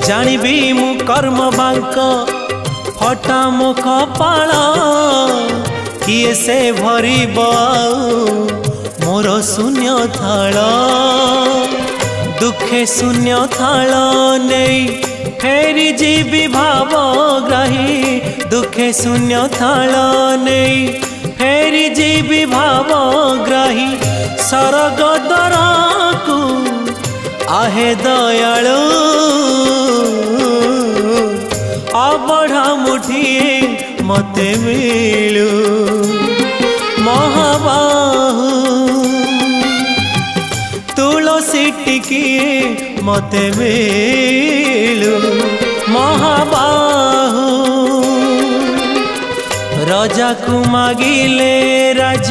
जानिबी मु कर्म बांक फटा मो कपाल किए से भरिब मोर शून्य थाल दुखे शून्य थाल नहीं फेरी जीवी भावग्राही दुखे शून्य थाल नहीं फेरी जीवी भावग्राही सरग दरा को आहे दयालु अबढ़ा मुठिए मते मिलू महाबाहु तुलसी टिकिए मते मिलू महाबाहु राजा को मागिले राज